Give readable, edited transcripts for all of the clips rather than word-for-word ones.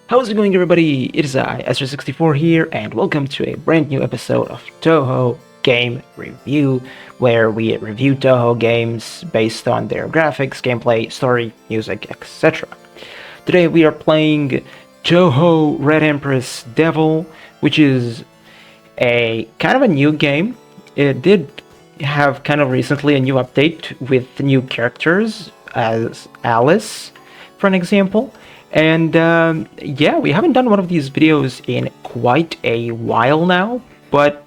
How's it going, everybody? It is I, Esther64 here, and welcome to a brand new episode of Touhou Game Review, where we review Touhou games based on their graphics, gameplay, story, music, etc. Today we are playing Touhou Red Empress Devil, which is a kind of a new game. It did have kind of recently a new update with new characters as Alice, for an example. And yeah, we haven't done one of these videos in quite a while now, but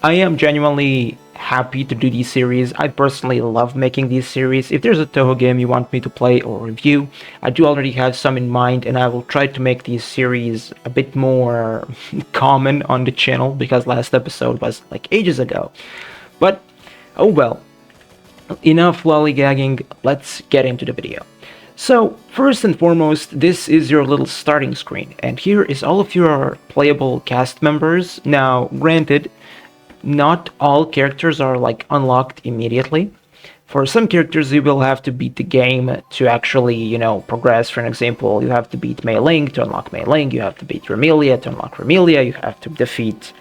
I am genuinely happy to do these series. I personally love making these series. If there's a Touhou game you want me to play or review, I do already have some in mind, and I will try to make these series a bit more common on the channel, because last episode was like ages ago. But, oh well, enough lollygagging, let's get into the video. So, first and foremost, this is your little starting screen, and here is all of your playable cast members. Now, granted, not all characters are like unlocked immediately. For some characters, you will have to beat the game to actually, progress. For an example, you have to beat Mei Ling to unlock Mei Ling, you have to beat Remelia to unlock Remelia, you have to defeat,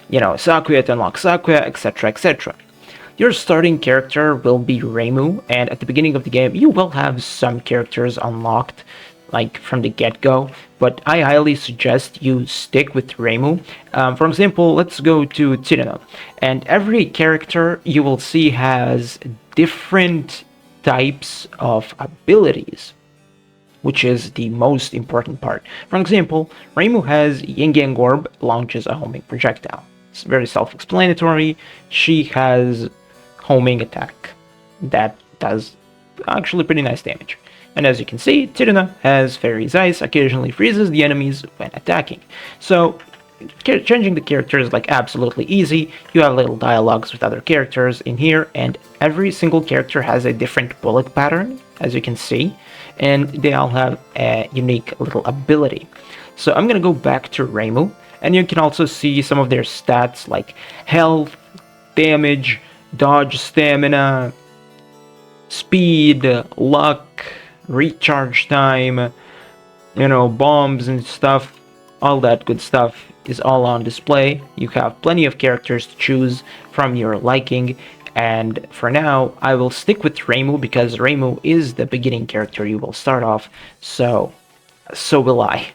Sakuya to unlock Sakuya, etc., etc. Your starting character will be Reimu, and at the beginning of the game, you will have some characters unlocked, like from the get-go, but I highly suggest you stick with Reimu. For example, let's go to Tirana, and every character you will see has different types of abilities, which is the most important part. For example, Reimu has Yin Yang Orb, launches a homing projectile. It's very self-explanatory. She has homing attack that does actually pretty nice damage. And as you can see, Tirana has Fairy's Ice, occasionally freezes the enemies when attacking. So changing the characters is like absolutely easy. You have little dialogues with other characters in here, and every single character has a different bullet pattern, as you can see, and they all have a unique little ability. So I'm gonna go back to Reimu, and you can also see some of their stats like health, damage, dodge, stamina, speed, luck, recharge time, bombs and stuff. All that good stuff is all on display. You have plenty of characters to choose from your liking, and for now I will stick with Reimu because Reimu is the beginning character you will start off, so will I.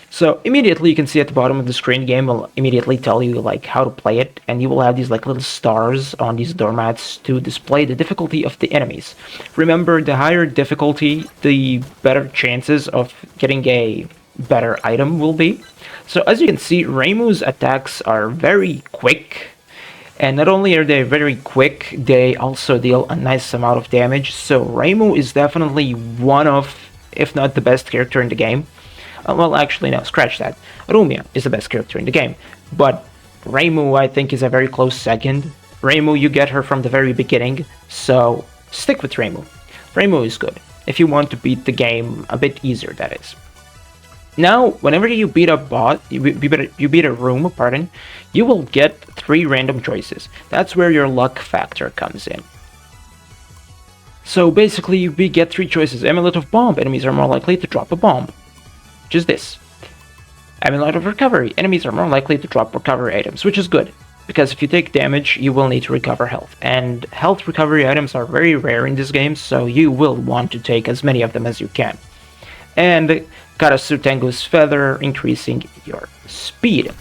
So immediately you can see at the bottom of the screen, game will immediately tell you like how to play it, and you will have these like little stars on these doormats to display the difficulty of the enemies. Remember, the higher difficulty, the better chances of getting a better item will be. So as you can see, Reimu's attacks are very quick, and not only are they very quick, they also deal a nice amount of damage. So Reimu is definitely one of, if not the best character in the game. Well, actually, no, scratch that. Rumia is the best character in the game, but Reimu, I think, is a very close second. Reimu, you get her from the very beginning, so stick with Reimu. Reimu is good, if you want to beat the game a bit easier, that is. Now, whenever you beat a room, you will get 3 random choices. That's where your luck factor comes in. So basically, we get 3 choices. Amulet of Bomb, enemies are more likely to drop a bomb, which is this. Amulet of Recovery, enemies are more likely to drop recovery items, which is good, because if you take damage, you will need to recover health, and health recovery items are very rare in this game, so you will want to take as many of them as you can. And Karasu Tengu's Feather, increasing your speed.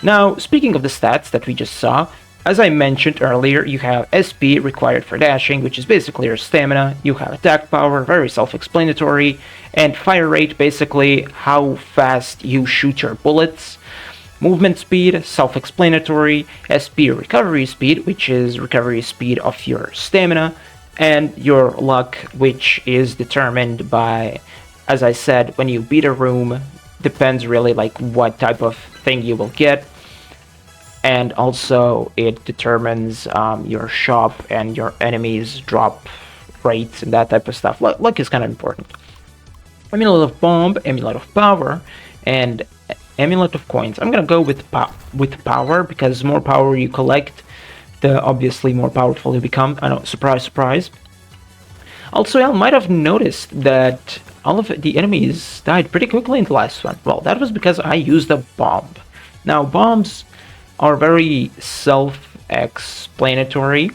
Now, speaking of the stats that we just saw, as I mentioned earlier, you have SP required for dashing, which is basically your stamina. You have attack power, very self-explanatory, and fire rate, basically how fast you shoot your bullets. Movement speed, self-explanatory. SP recovery speed, which is recovery speed of your stamina. And your luck, which is determined by, as I said, when you beat a room, depends really like what type of thing you will get. And also it determines your shop and your enemies drop rates and that type of stuff. Luck is kind of important. Amulet of Bomb, Amulet of Power, and Amulet of Coins. I'm gonna go with power, because more power you collect, the obviously more powerful you become. I know, surprise, surprise. Also, I might have noticed that all of the enemies died pretty quickly in the last one. Well, that was because I used a bomb. Now, bombs are very self-explanatory.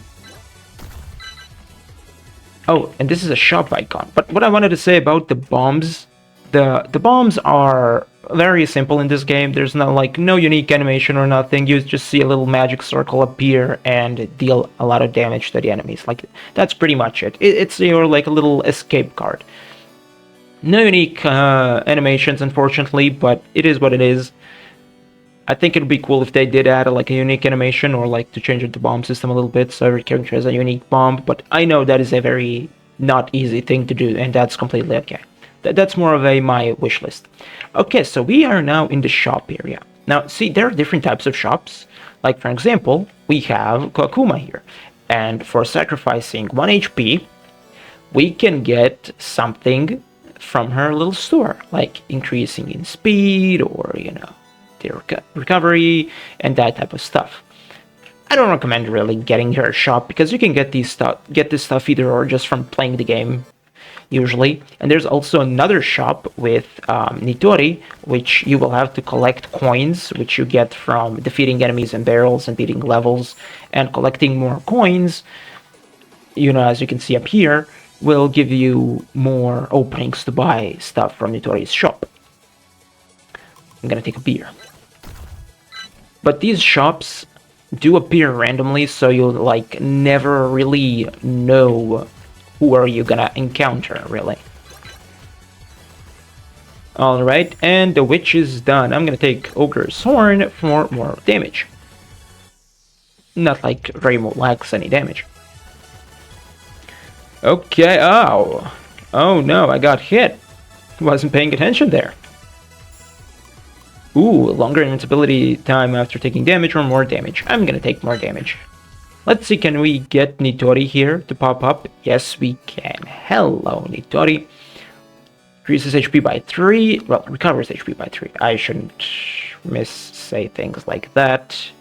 Oh, and this is a shop icon. But what I wanted to say about the bombs, the bombs are very simple in this game. There's no unique animation or nothing. You just see a little magic circle appear and deal a lot of damage to the enemies. Like, that's pretty much it. It's your like a little escape card. No unique animations, unfortunately, but it is what it is. I think it'd be cool if they did add like a unique animation or like to change the bomb system a little bit so every character has a unique bomb, but I know that is a very not easy thing to do, and that's completely okay. That's more of my wish list. Okay, so we are now in the shop area. Now, see, there are different types of shops. Like, for example, we have Kokuma here, and for sacrificing 1 HP, we can get something from her little store, like increasing in speed or, the recovery and that type of stuff. I don't recommend really getting her shop because you can get this stuff either or just from playing the game usually. And there's also another shop with Nitori, which you will have to collect coins, which you get from defeating enemies in barrels and beating levels, and collecting more coins, as you can see up here, will give you more openings to buy stuff from Nitori's shop. I'm gonna take a beer. But these shops do appear randomly, so you like never really know who are you gonna encounter, really. Alright, and the witch is done. I'm gonna take Ogre's Horn for more damage. Not like Reimu lacks any damage. Okay, oh no, I got hit. Wasn't paying attention there. Ooh, longer invincibility time after taking damage or more damage. I'm gonna take more damage. Let's see, can we get Nitori here to pop up? Yes, we can. Hello, Nitori. Increases HP by 3. Well, recovers HP by 3. I shouldn't say things like that.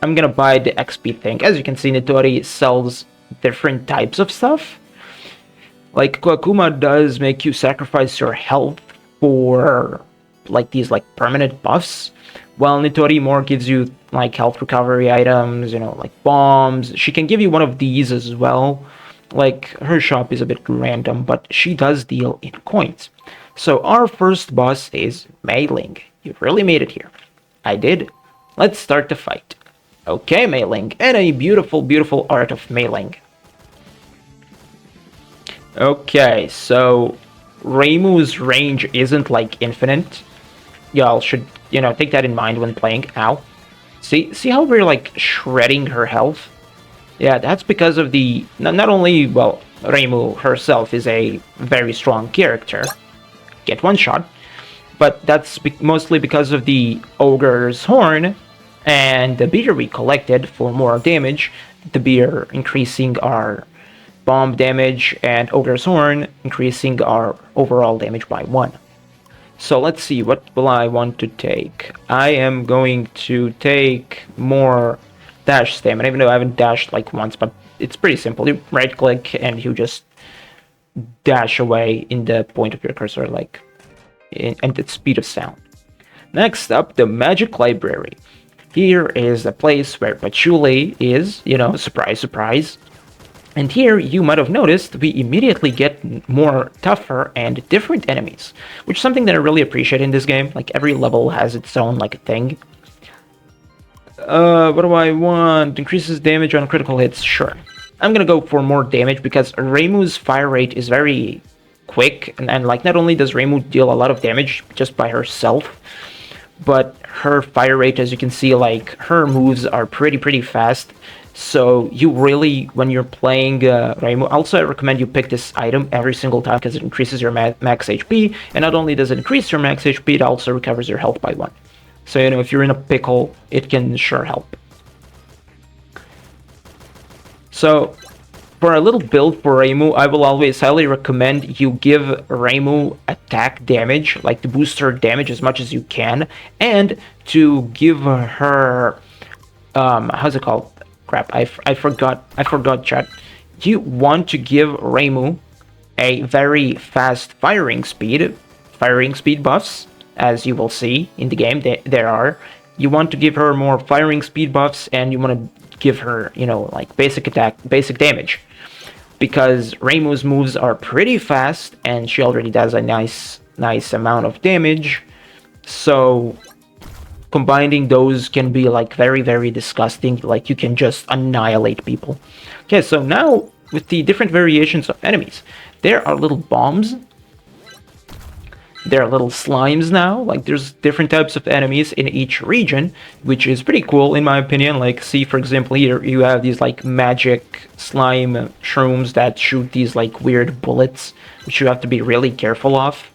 I'm gonna buy the XP thing. As you can see, Nitori sells different types of stuff. Like, Kokuma does make you sacrifice your health for like these like permanent buffs, while Nitori more gives you like health recovery items, like bombs. She can give you one of these as well. Like, her shop is a bit random, but she does deal in coins. So our first boss is Mei Ling. You really made it here. I did. Let's start the fight. Okay, Mei Ling, and a beautiful, beautiful art of Mei Ling. Okay, so Reimu's range isn't like infinite. Y'all should, take that in mind when playing. Ow. See how we're like shredding her health? Yeah, that's because of the not only, well, Reimu herself is a very strong character. Get one shot. But that's mostly because of the Ogre's Horn and the beer we collected for more damage. The beer increasing our bomb damage, and Ogre's Horn increasing our overall damage by 1. So let's see, what will I want to take? I am going to take more dash stamina, even though I haven't dashed like once, but it's pretty simple. You right click and you just dash away in the point of your cursor, like at the speed of sound. Next up, the Magic Library. Here is the place where Patchouli is, surprise, surprise. And here, you might have noticed, we immediately get more tougher and different enemies, which is something that I really appreciate in this game. Like, every level has its own, like, thing. What do I want? Increases damage on critical hits, sure. I'm gonna go for more damage because Reimu's fire rate is very quick, and like, not only does Reimu deal a lot of damage just by herself, but her fire rate, as you can see, like, her moves are pretty fast. So you really, when you're playing Reimu, also I recommend you pick this item every single time because it increases your max HP, and not only does it increase your max HP, it also recovers your health by 1. So, if you're in a pickle, it can sure help. So, for a little build for Reimu, I will always highly recommend you give Reimu attack damage, like to boost her damage as much as you can, and to give her, how's it called? Crap, I forgot, chat. You want to give Reimu a very fast firing speed buffs, as you will see in the game. There are. You want to give her more firing speed buffs, and you want to give her, like basic attack, basic damage, because Reimu's moves are pretty fast, and she already does a nice amount of damage. So combining those can be like very, very disgusting. Like you can just annihilate people. Okay, so now with the different variations of enemies, there are little bombs. There are little slimes now. Like there's different types of enemies in each region, which is pretty cool in my opinion. Like see, for example, here you have these like magic slime shrooms that shoot these like weird bullets, which you have to be really careful of.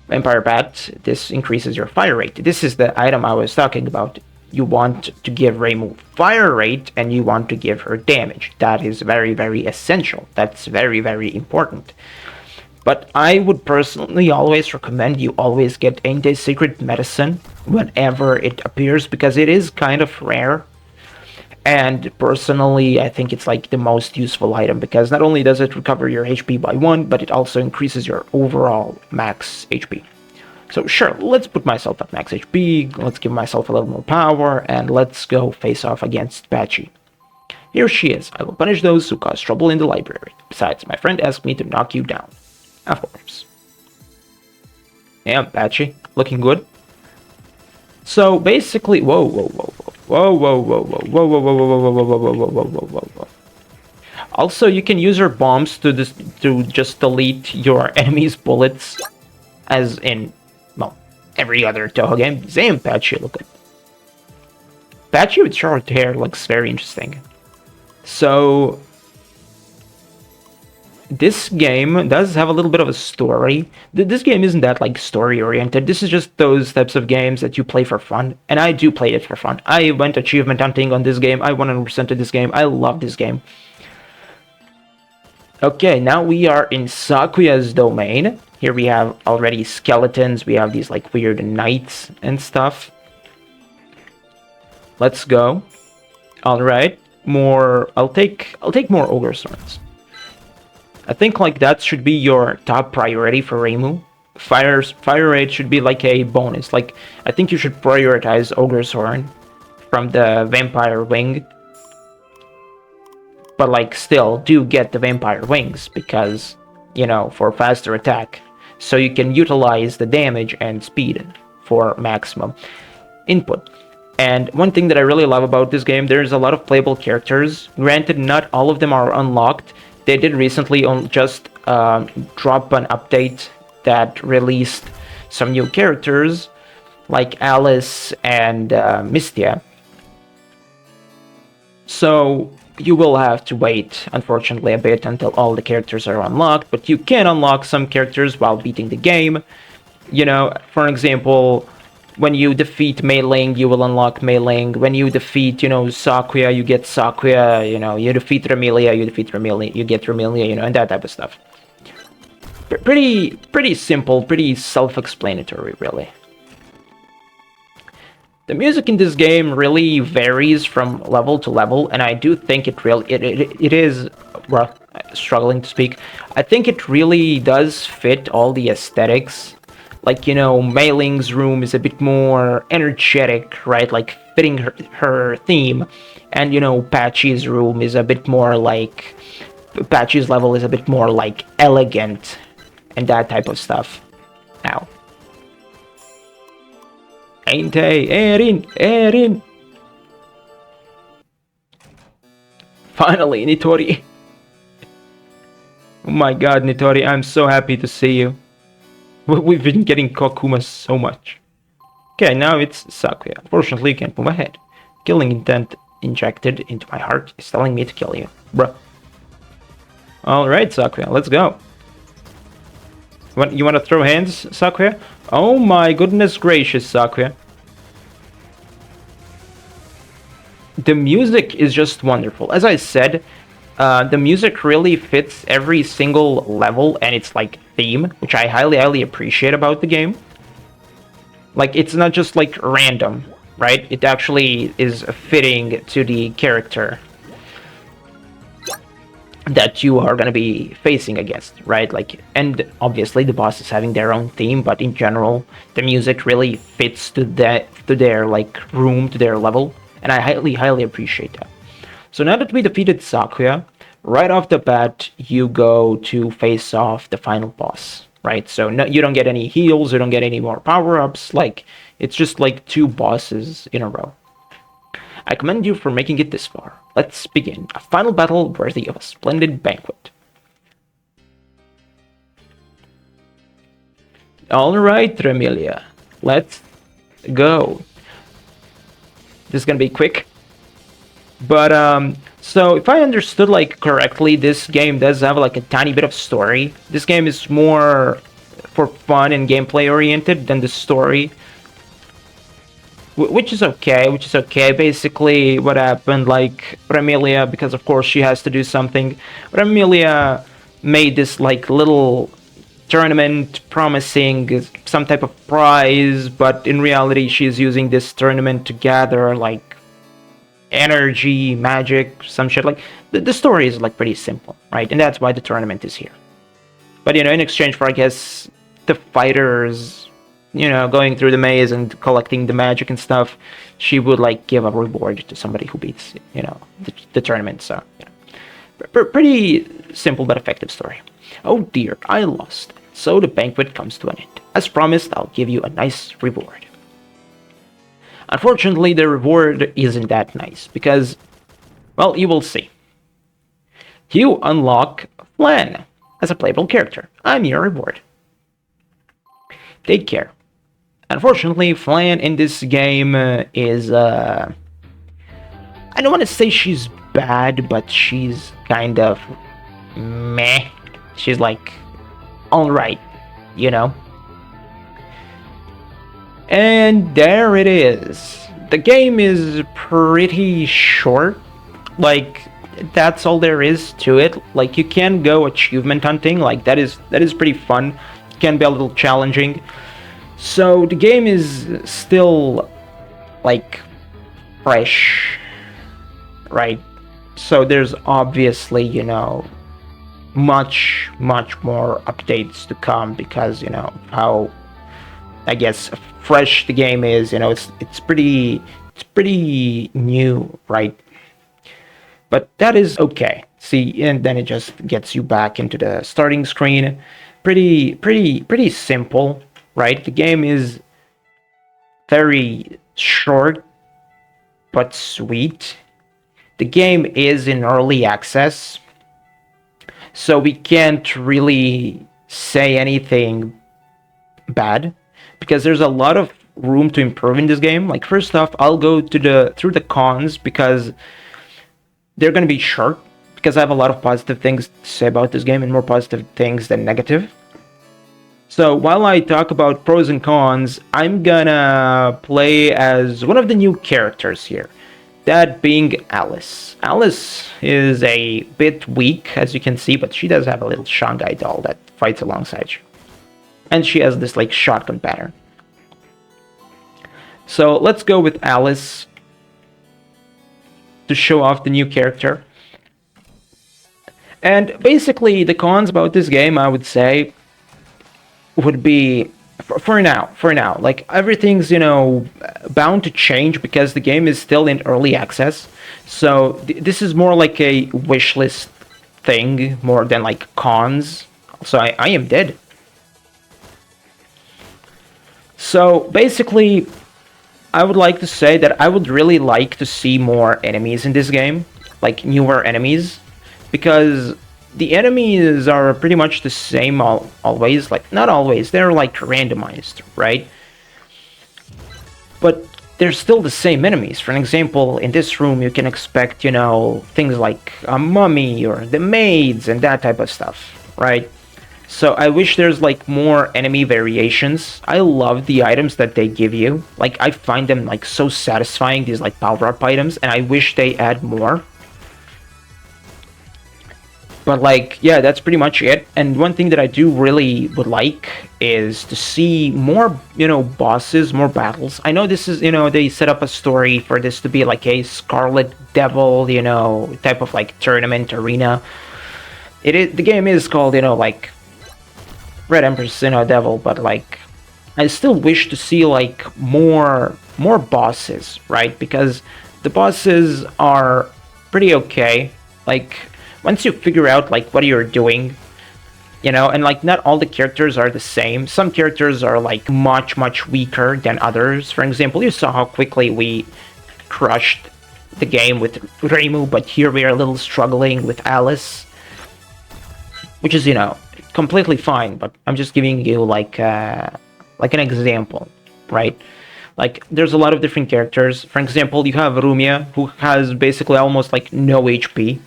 Vampire Bat, this increases your fire rate. This is the item I was talking about. You want to give Reimu fire rate, and you want to give her damage. That is very, very essential. That's very, very important. But I would personally always recommend you always get Anti-Secret Medicine whenever it appears, because it is kind of rare. And personally, I think it's like the most useful item, because not only does it recover your HP by 1, but it also increases your overall max HP. So sure, let's put myself at max HP, let's give myself a little more power, and let's go face off against Patchy. Here she is. I will punish those who cause trouble in the library. Besides, my friend asked me to knock you down. Of course. Yeah, Patchy, looking good. So basically, whoa, whoa, whoa, whoa, whoa, whoa, whoa, whoa, whoa, whoa, whoa, whoa, whoa, whoa, whoa, whoa, whoa, whoa, whoa. Also, you can use your bombs to just delete your enemy's bullets, as in, well, every other Touhou game. Same Patchy, look at. Patchy with short hair looks very interesting. So this game does have a little bit of a story. This game isn't that like story oriented. This is just those types of games that you play for fun, and I do play it for fun. I went achievement hunting on this game. I 100%ed this game. I love this game. Okay, now we are in Sakuya's domain. Here we have already skeletons. We have these like weird knights and stuff. Let's go. All right, more. I'll take more ogre swords. I think like that should be your top priority for Reimu. Fire rate should be like a bonus. Like I think you should prioritize Ogre's Horn from the Vampire Wing. But like still do get the Vampire Wings, because, for faster attack. So you can utilize the damage and speed for maximum input. And one thing that I really love about this game, there's a lot of playable characters. Granted, not all of them are unlocked. They did recently just drop an update that released some new characters, like Alice and Mystia. So you will have to wait, unfortunately, a bit until all the characters are unlocked, but you can unlock some characters while beating the game. For example, when you defeat Mei Ling, you will unlock Mei Ling. When you defeat, Sakuya, you get Sakuya. You defeat Remilia, you get Remilia, and that type of stuff. Pretty simple, pretty self-explanatory, really. The music in this game really varies from level to level, and I do think it is, well, struggling to speak. I think it really does fit all the aesthetics. Like, Mei Ling's room is a bit more energetic, right? Like, fitting her theme. And, Patchy's room is a bit more like... Patchy's level is a bit more, like, elegant. And that type of stuff. Now. Erin! Finally, Nitori. Oh my god, Nitori, I'm so happy to see you. We've been getting Kokuma so much. Okay, now it's Sakuya. Unfortunately, can't move ahead. Killing intent injected into my heart is telling me to kill you. Bruh. Alright, Sakuya, let's go. You want to throw hands, Sakuya? Oh my goodness gracious, Sakuya. The music is just wonderful. As I said, the music really fits every single level and its like theme, which I highly appreciate about the game. Like, it's not just like random, right? It actually is fitting to the character. that you are going to be facing against, right? Like, and obviously the bosses having their own theme, but in general the music really fits to that, to their like room, to their level, and I highly appreciate that. So now that we defeated Sakuya, right off the bat you go to face off the final boss, right? So no, you don't get any heals, you don't get any more power-ups, like it's just like two bosses in a row. I commend you for making it this far. Let's begin. A final battle worthy of a splendid banquet. Alright, Tremilia. Let's go. This is gonna be quick. But, so if I understood, like, correctly, this game does have, like, a tiny bit of story. This game is more for fun and gameplay oriented than the story. Which is okay. Basically, what happened, like, Remilia, because of course she has to do something, Remilia made this, like, little tournament promising some type of prize, but in reality she's using this tournament to gather, like, energy, magic, some shit. Like, the story is, like, pretty simple, right? And that's why the tournament is here. But, you know, in exchange for, I guess, the fighters, you know, going through the maze and collecting the magic and stuff, she would, like, give a reward to somebody who beats, you know, the tournament. So, you know, pretty simple but effective story. Oh dear, I lost. So the banquet comes to an end. As promised, I'll give you a nice reward. Unfortunately, the reward isn't that nice, because, well, you will see. You unlock Flan as a playable character. I'm your reward. Take care. Unfortunately, Flan in this game is, I don't want to say she's bad, but she's kind of meh. She's like, alright, you know? And there it is. The game is pretty short. Like, that's all there is to it. Like, you can go achievement hunting. Like, that is pretty fun. It can be a little challenging. So the game is still, like, fresh, right? So there's obviously, you know, much more updates to come, because, you know, how, I guess, fresh the game is. You know, it's pretty new, right? But that is okay. See, and then it just gets you back into the starting screen. Pretty simple, right? The game is very short but sweet. The game is in early access, so we can't really say anything bad, because there's a lot of room to improve in this game. Like, first off, I'll go through the cons, because they're going to be short, because I have a lot of positive things to say about this game, and more positive things than negative. So while I talk about pros and cons, I'm gonna play as one of the new characters here, that being Alice. Alice is a bit weak, as you can see, but she does have a little Shanghai doll that fights alongside you. And she has this, like, shotgun pattern. So let's go with Alice to show off the new character. And basically, the cons about this game, I would say, would be, for now, like, everything's, you know, bound to change, because the game is still in early access. So this is more like a wishlist thing, more than, like, cons. So I am dead. So basically, I would like to say that I would really like to see more enemies in this game, like newer enemies, because the enemies are pretty much the same always. Like, not always, they're, like, randomized, right? But they're still the same enemies. For an example, in this room you can expect, you know, things like a mummy or the maids and that type of stuff, right? So I wish there's, like, more enemy variations. I love the items that they give you. Like, I find them, like, so satisfying, these, like, power-up items, and I wish they add more. But, like, yeah, that's pretty much it. And one thing that I do really would like is to see more, you know, bosses, more battles. I know this is, you know, they set up a story for this to be like a Scarlet Devil, you know, type of, like, tournament arena. the game is called, like Red Empress, Devil, but like I still wish to see like more bosses, right? Because the bosses are pretty okay. Like once you figure out like what you're doing, and like not all the characters are the same. Some characters are like much weaker than others. For example, you saw how quickly we crushed the game with Reimu, but here we are a little struggling with Alice, which is completely fine. But I'm just giving you like an example, right? Like there's a lot of different characters. For example, you have Rumia, who has basically almost like no HP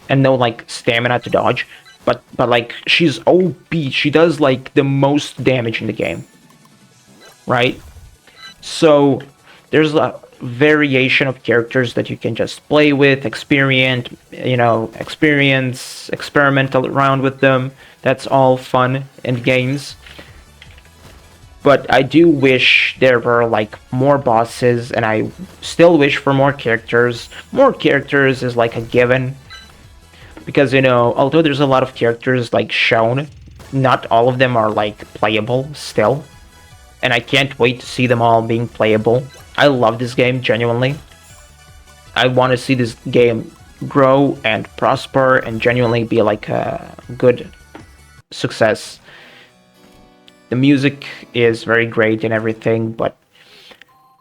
and no like stamina to dodge, but like she's OP. She does like the most damage in the game, right? So there's a variation of characters that you can just play with, experiment around with them. That's all fun in games. But I do wish there were like more bosses, and I still wish for more characters. More characters is like a given, because although there's a lot of characters like shown, not all of them are like playable still, and I can't wait to see them all being playable. I love this game genuinely. I want to see this game grow and prosper and genuinely be like a good success. The music is very great and everything, but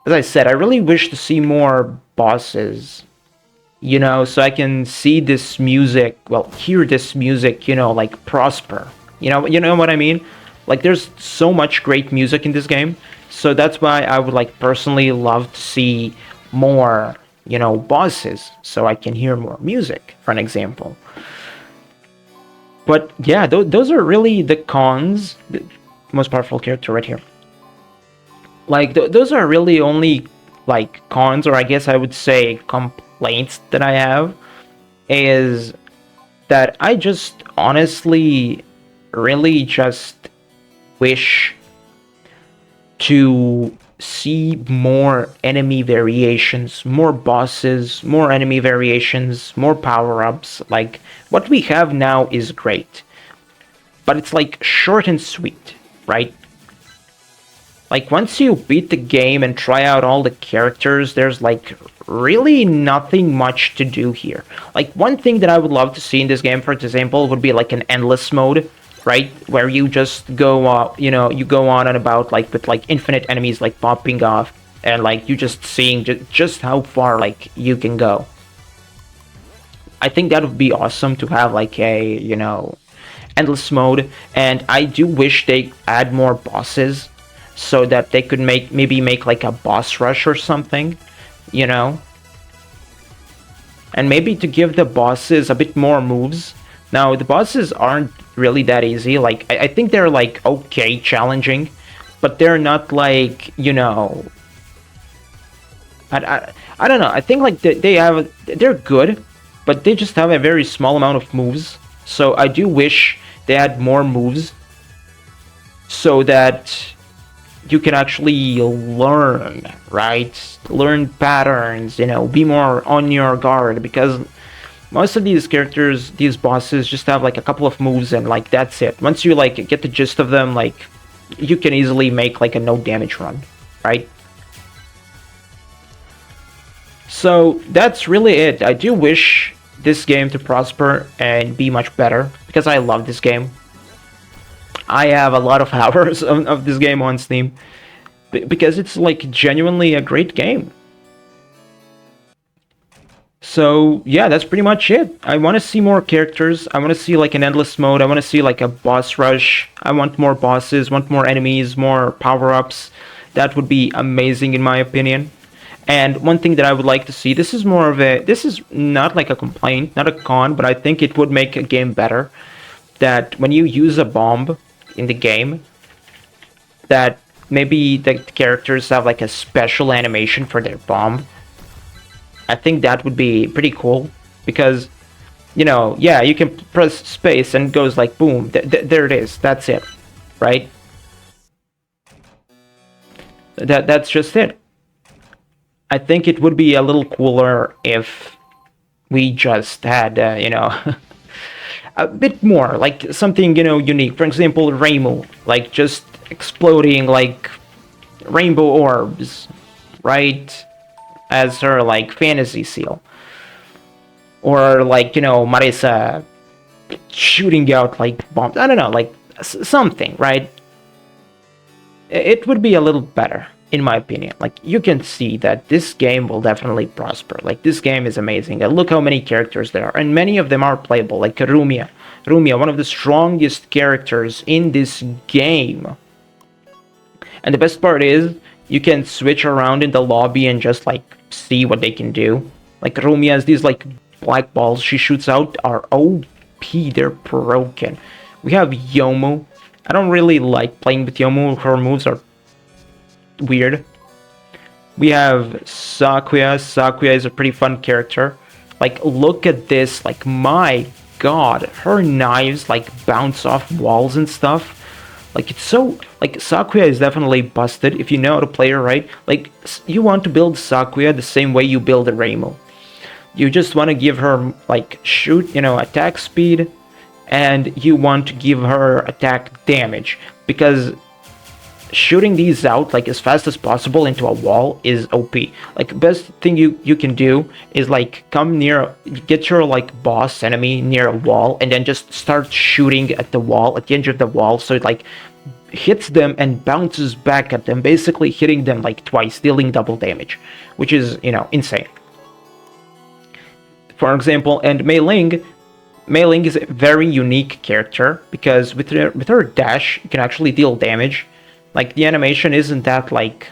as I said, I really wish to see more bosses, so I can see this music, hear this music, like prosper. You know what I mean? Like there's so much great music in this game, so that's why I would like personally love to see more, bosses, so I can hear more music, for an example. But yeah, those are really the cons. Most powerful character right here. Like those are really only like cons, or I guess I would say complaints that I have, is that I just honestly really just wish to see more enemy variations, more bosses, more enemy variations, more power-ups. Like what we have now is great, but it's like short and sweet, right? Like once you beat the game and try out all the characters, there's like really nothing much to do here. Like one thing that I would love to see in this game, for example, would be like an endless mode, right? Where you just go, you go on and about like with like infinite enemies like popping off, and like you just seeing just how far like you can go. I think that would be awesome to have like a, endless mode, and I do wish they add more bosses so that they could maybe make like a boss rush or something, and maybe to give the bosses a bit more moves. Now the bosses aren't really that easy. Like I think they're like okay challenging, but they're not like I don't know. I think like they're good, but they just have a very small amount of moves. So I do wish they had more moves so that you can actually learn, right? Learn patterns, be more on your guard, because most of these characters, these bosses, just have like a couple of moves and like that's it. Once you like get the gist of them, like you can easily make like a no damage run, right? So that's really it. I do wish this game to prosper and be much better, because I love this game. I have a lot of hours of this game on Steam, because it's like genuinely a great game. So yeah, that's pretty much it. I want to see more characters. I want to see like an endless mode. I want to see like a boss rush. I want more bosses, want more enemies, more power-ups. That would be amazing in my opinion. And one thing that I would like to see, this is not like a complaint, not a con, but I think it would make a game better, that when you use a bomb in the game, that maybe the characters have like a special animation for their bomb. I think that would be pretty cool, because yeah, you can press space and it goes like boom, there it is, that's it, right? That's just it. I think it would be a little cooler if we just had a bit more, like something, unique. For example, Reimu, like just exploding like rainbow orbs, right? As her like fantasy seal. Or like, Marisa shooting out like bombs. I don't know, like something, right? It would be a little better, in my opinion. Like, you can see that this game will definitely prosper. Like, this game is amazing. And look how many characters there are, and many of them are playable. Like Rumia. Rumia, one of the strongest characters in this game. And the best part is, you can switch around in the lobby and just, like, see what they can do. Like, Rumia's these, like, black balls she shoots out are OP. They're broken. We have Yomu. I don't really like playing with Yomu. Her moves are weird. We have Sakuya. Sakuya is a pretty fun character. Like, look at this. Like, my god. Her knives, like, bounce off walls and stuff. Like, it's so... Like, Sakuya is definitely busted if you know how to play her right. Like, you want to build Sakuya the same way you build a Reimu. You just want to give her, like, attack speed, and you want to give her attack damage, because shooting these out like as fast as possible into a wall is OP. Like, best thing you can do is like come near, get your like boss enemy near a wall, and then just start shooting at the wall, at the edge of the wall, so it like hits them and bounces back at them, basically hitting them like twice, dealing double damage, which is, insane. For example, and Mei Ling is a very unique character, because with her dash, you can actually deal damage. Like, the animation isn't that, like,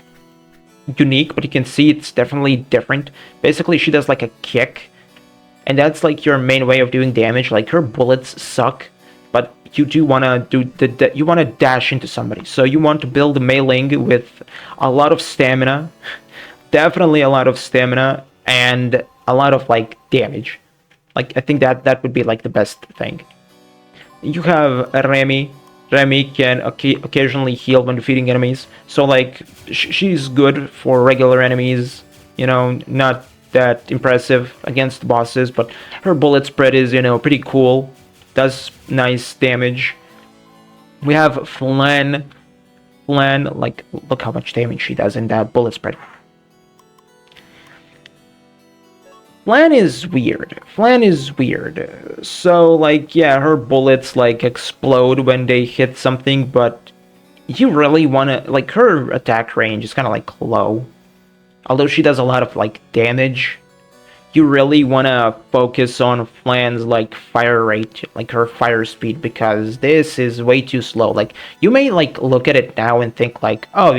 unique, but you can see it's definitely different. Basically, she does, like, a kick, and that's, like, your main way of doing damage. Like, her bullets suck, but you do want to you want to dash into somebody. So you want to build Mei Ling with a lot of stamina, definitely a lot of stamina, and a lot of, like, damage. Like, I think that would be, like, the best thing. You have Remy. Remy can occasionally heal when defeating enemies. So, like, she's good for regular enemies. Not that impressive against bosses, but her bullet spread is, pretty cool. Does nice damage. We have Flan. Flan, like, look how much damage she does in that bullet spread. Flan is weird. So, like, yeah, her bullets, like, explode when they hit something, but you really want to... Like, her attack range is kind of, like, low. Although she does a lot of, like, damage. You really want to focus on Flan's, like, fire rate, like, her fire speed, because this is way too slow. Like, you may, like, look at it now and think, like, oh,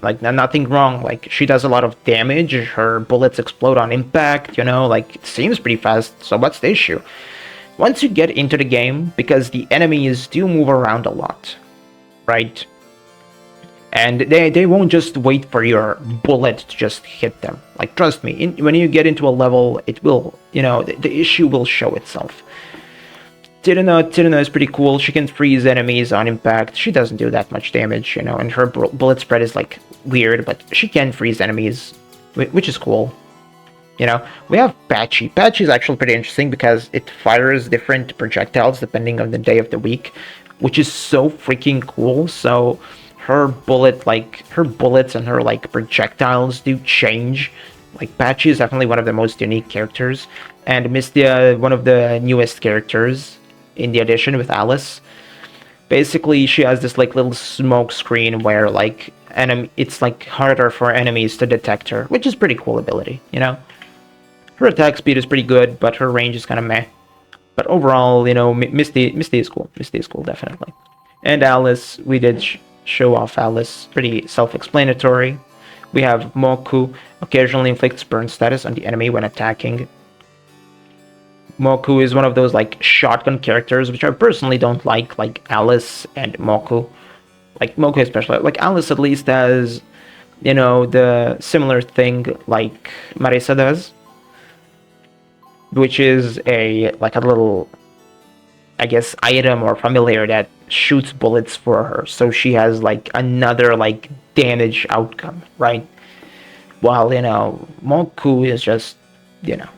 like, nothing wrong. Like, she does a lot of damage, her bullets explode on impact, like, it seems pretty fast, so what's the issue? Once you get into the game, because the enemies do move around a lot, right? And they won't just wait for your bullet to just hit them. Like, trust me, when you get into a level, it will, the issue will show itself. Tirana is pretty cool. She can freeze enemies on impact. She doesn't do that much damage, and her bullet spread is, like, weird, but she can freeze enemies, which is cool. We have Patchy. Patchy is actually pretty interesting because it fires different projectiles depending on the day of the week, which is so freaking cool. So her bullets and her, like, projectiles do change. Like, Patchy is definitely one of the most unique characters, and Mystia, one of the newest characters in the edition with Alice. Basically, she has this, like, little smoke screen where, like, it's, like, harder for enemies to detect her, which is pretty cool ability, Her attack speed is pretty good, but her range is kind of meh. But overall, Misty is cool. Misty is cool, definitely. And Alice, we did show off Alice. Pretty self-explanatory. We have Moku, occasionally inflicts burn status on the enemy when attacking. Moku is one of those, like, shotgun characters, which I personally don't like Alice and Moku. Like, Moku especially. Like, Alice at least has, the similar thing like Marisa does, which is a little, I guess, item or familiar that shoots bullets for her, so she has, like, another, like, damage outcome, right? While, Moku is just,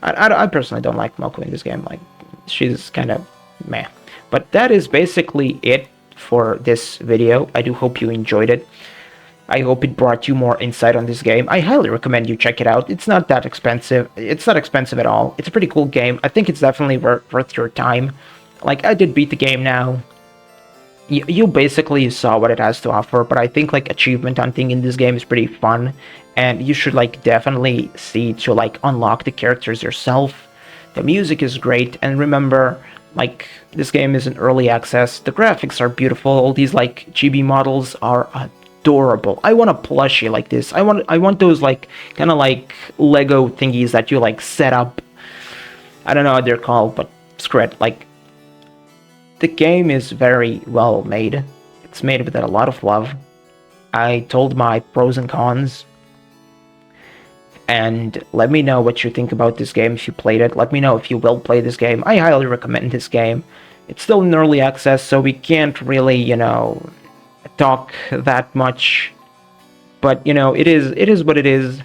I personally don't like Moku in this game. Like, she's kind of meh. But that is basically it for this video. I do hope you enjoyed it. I hope it brought you more insight on this game. I highly recommend you check it out. It's not that expensive. It's not expensive at all. It's a pretty cool game. I think it's definitely worth your time. Like, I did beat the game now. You basically saw what it has to offer, but I think like achievement hunting in this game is pretty fun, and you should like definitely see to like unlock the characters yourself. The music is great, and remember, like, this game is in early access. The graphics are beautiful. All these like chibi models are adorable. I want a plushie like this. I want those like kind of like Lego thingies that you like set up. I don't know what they're called, but screw it. Like, the game is very well made. It's made with a lot of love. I told my pros and cons. And let me know what you think about this game if you played it. Let me know if you will play this game. I highly recommend this game. It's still in early access, so we can't really, talk that much. But, it is what it is.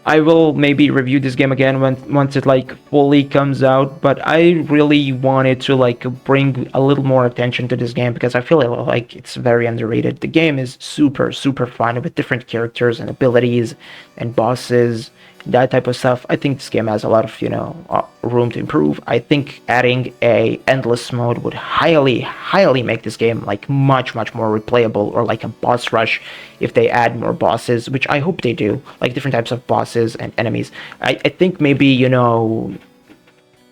I will maybe review this game again once it like fully comes out, but I really wanted to like bring a little more attention to this game because I feel like it's very underrated. The game is super fun with different characters and abilities and bosses, that type of stuff. I think this game has a lot of room to improve. I think adding a endless mode would highly make this game like much more replayable, or like a boss rush if they add more bosses, which I hope they do, like different types of bosses and enemies. I think maybe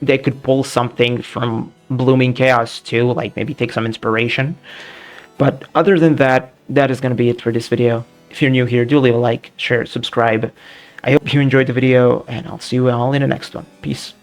they could pull something from Blooming Chaos too, like maybe take some inspiration. But other than that, that is going to be it for this video. If you're new here, do leave a like, share, subscribe. I hope you enjoyed the video, and I'll see you all in the next one. Peace.